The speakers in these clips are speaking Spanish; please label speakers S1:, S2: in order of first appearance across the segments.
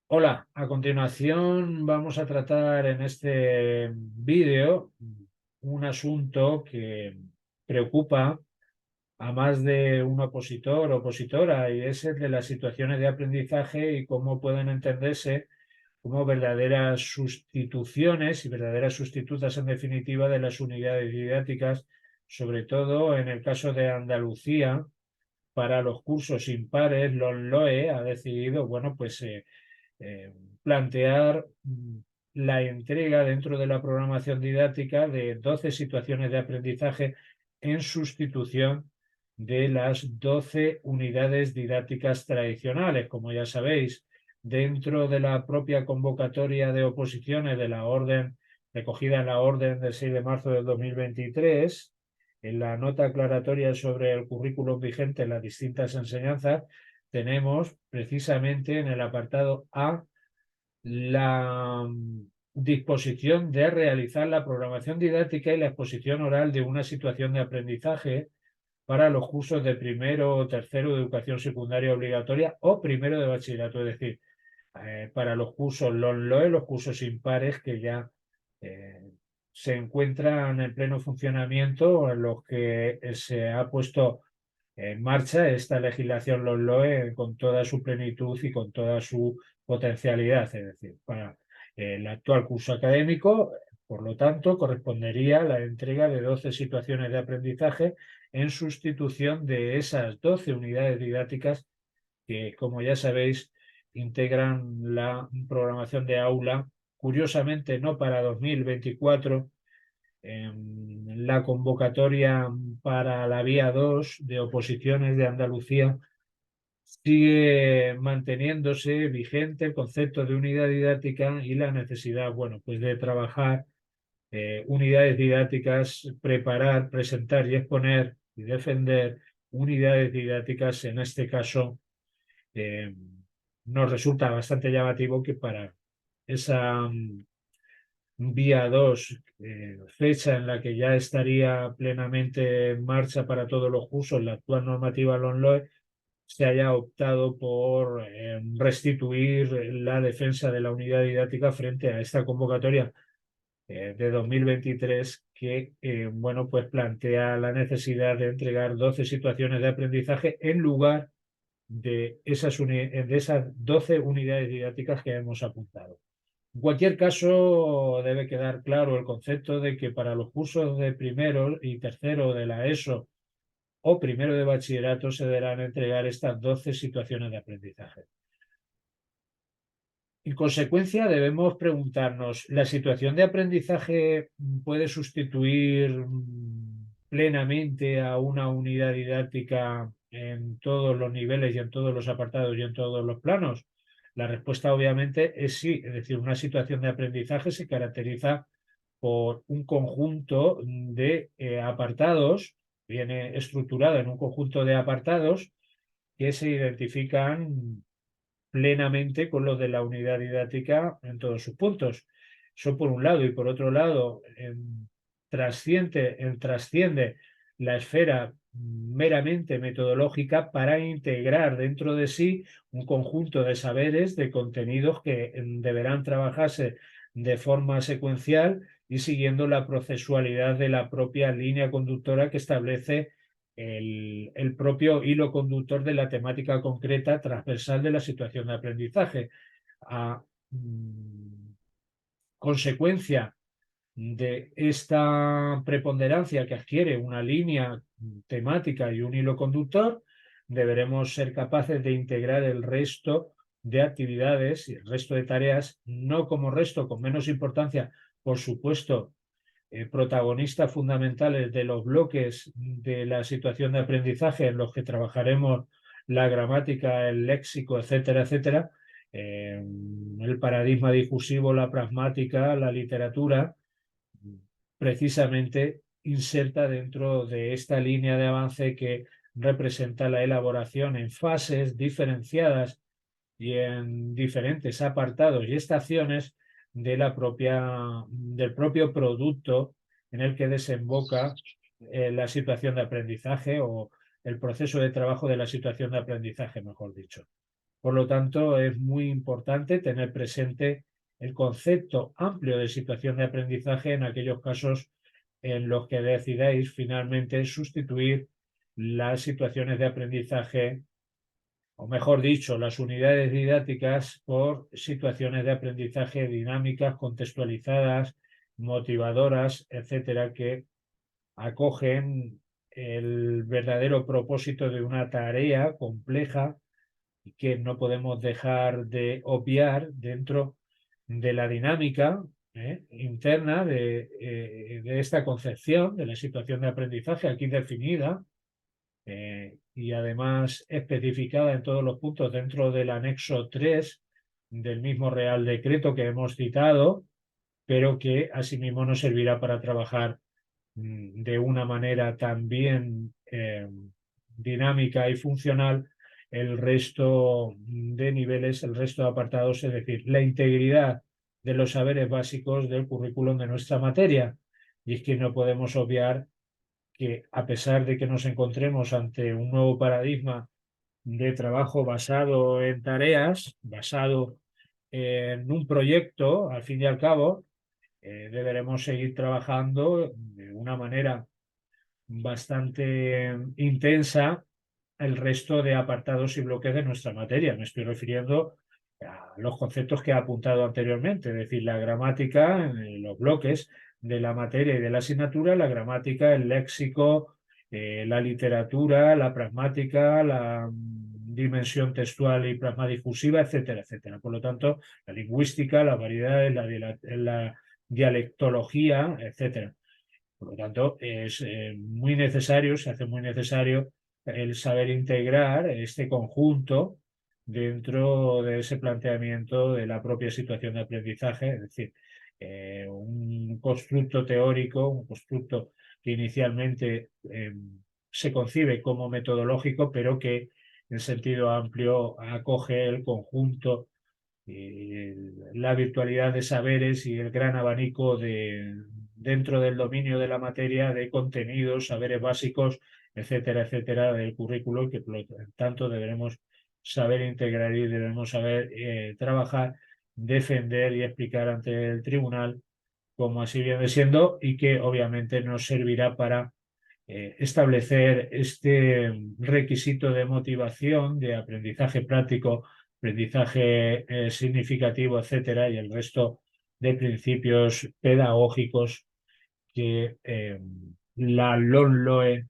S1: Hola, a continuación vamos a tratar en este vídeo un asunto que preocupa a más de un opositor o opositora y es el de las situaciones de aprendizaje y cómo pueden entenderse como verdaderas sustituciones y verdaderas sustitutas en definitiva de las unidades didácticas, sobre todo en el caso de Andalucía para los cursos impares. Los LOE ha decidido, bueno, pues eh, plantear la entrega dentro de la programación didáctica de 12 situaciones de aprendizaje en sustitución de las 12 unidades didácticas tradicionales. Como ya sabéis, dentro de la propia convocatoria de oposiciones de la orden, recogida en la orden del 6 de marzo del 2023, en la nota aclaratoria sobre el currículum vigente en las distintas enseñanzas, tenemos precisamente en el apartado A la disposición de realizar la programación didáctica y la exposición oral de una situación de aprendizaje para los cursos de primero o tercero de educación secundaria obligatoria o primero de bachillerato, es decir, para los cursos LONLOE, los cursos impares que ya eh, se encuentran en pleno funcionamiento, en los que se ha puesto en marcha esta legislación LOMLOE con toda su plenitud y con toda su potencialidad. Es decir, para el actual curso académico, por lo tanto, correspondería la entrega de 12 situaciones de aprendizaje en sustitución de esas 12 unidades didácticas que, como ya sabéis, integran la programación de aula, curiosamente no para 2024. La convocatoria para la vía 2 de oposiciones de Andalucía sigue manteniéndose vigente el concepto de unidad didáctica y la necesidad, bueno, pues de trabajar unidades didácticas, preparar, presentar y exponer y defender unidades didácticas. En este caso, eh, nos resulta bastante llamativo que para esa vía 2, fecha en la que ya estaría plenamente en marcha para todos los cursos la actual normativa LOMLOE, se haya optado por restituir la defensa de la unidad didáctica frente a esta convocatoria de 2023 que, bueno, pues plantea la necesidad de entregar 12 situaciones de aprendizaje en lugar de esas 12 unidades didácticas que hemos apuntado. En cualquier caso, debe quedar claro el concepto de que para los cursos de primero y tercero de la ESO o primero de bachillerato se deberán entregar estas 12 situaciones de aprendizaje. En consecuencia, debemos preguntarnos, ¿la situación de aprendizaje puede sustituir plenamente a una unidad didáctica en todos los niveles y en todos los apartados y en todos los planos? La respuesta obviamente es sí, es decir, una situación de aprendizaje se caracteriza por un conjunto de apartados, viene estructurado en un conjunto de apartados que se identifican plenamente con los de la unidad didáctica en todos sus puntos. Eso por un lado. Y por otro lado, trasciende la esfera meramente metodológica para integrar dentro de sí un conjunto de saberes, de contenidos que deberán trabajarse de forma secuencial y siguiendo la procesualidad de la propia línea conductora que establece el propio hilo conductor de la temática concreta transversal de la situación de aprendizaje. A consecuencia de esta preponderancia que adquiere una línea temática y un hilo conductor, deberemos ser capaces de integrar el resto de actividades y el resto de tareas, no como resto con menos importancia, por supuesto, protagonistas fundamentales de los bloques de la situación de aprendizaje en los que trabajaremos la gramática, el léxico, etcétera, etcétera, el paradigma discursivo, la pragmática, la literatura, precisamente inserta dentro de esta línea de avance que representa la elaboración en fases diferenciadas y en diferentes apartados y estaciones del propio producto en el que desemboca la situación de aprendizaje o el proceso de trabajo de la situación de aprendizaje, mejor dicho. Por lo tanto, es muy importante tener presente el concepto amplio de situación de aprendizaje en aquellos casos en los que decidáis finalmente sustituir las situaciones de aprendizaje, o mejor dicho, las unidades didácticas por situaciones de aprendizaje dinámicas, contextualizadas, motivadoras, etcétera, que acogen el verdadero propósito de una tarea compleja y que no podemos dejar de obviar dentro de la dinámica interna de esta concepción de la situación de aprendizaje aquí definida y además especificada en todos los puntos dentro del anexo 3 del mismo Real Decreto que hemos citado, pero que asimismo nos servirá para trabajar de una manera también dinámica y funcional el resto de niveles, el resto de apartados, es decir, la integridad de los saberes básicos del currículum de nuestra materia. Y es que no podemos obviar que a pesar de que nos encontremos ante un nuevo paradigma de trabajo basado en tareas, basado en un proyecto, al fin y al cabo, deberemos seguir trabajando de una manera bastante intensa el resto de apartados y bloques de nuestra materia. Me estoy refiriendo a los conceptos que he apuntado anteriormente, es decir, la gramática, los bloques de la materia y de la asignatura, la gramática, el léxico, la literatura, la pragmática, la dimensión textual y pragmadifusiva, etcétera, etcétera. Por lo tanto, la lingüística, las variedades, la dialectología, etcétera. Por lo tanto, es muy necesario, se hace muy necesario el saber integrar este conjunto dentro de ese planteamiento de la propia situación de aprendizaje, es decir, un constructo teórico, un constructo que inicialmente se concibe como metodológico, pero que en sentido amplio acoge el conjunto, la virtualidad de saberes y el gran abanico dentro del dominio de la materia de contenidos, saberes básicos, etcétera, etcétera, del currículo que por lo tanto deberemos saber integrar y debemos saber trabajar, defender y explicar ante el tribunal como así viene siendo y que obviamente nos servirá para establecer este requisito de motivación, de aprendizaje práctico, aprendizaje significativo, etcétera, y el resto de principios pedagógicos que la LOMLOE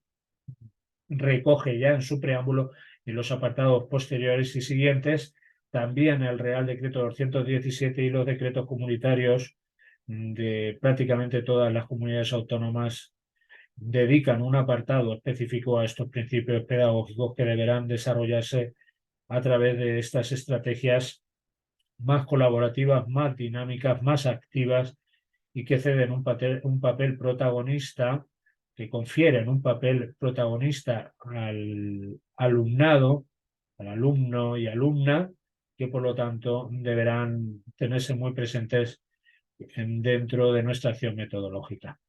S1: recoge ya en su preámbulo y los apartados posteriores y siguientes, también el Real Decreto 217 y los decretos comunitarios de prácticamente todas las comunidades autónomas dedican un apartado específico a estos principios pedagógicos que deberán desarrollarse a través de estas estrategias más colaborativas, más dinámicas, más activas y que ceden un papel protagonista, que confieren un papel protagonista al alumnado, al alumno y alumna, que por lo tanto deberán tenerse muy presentes dentro de nuestra acción metodológica.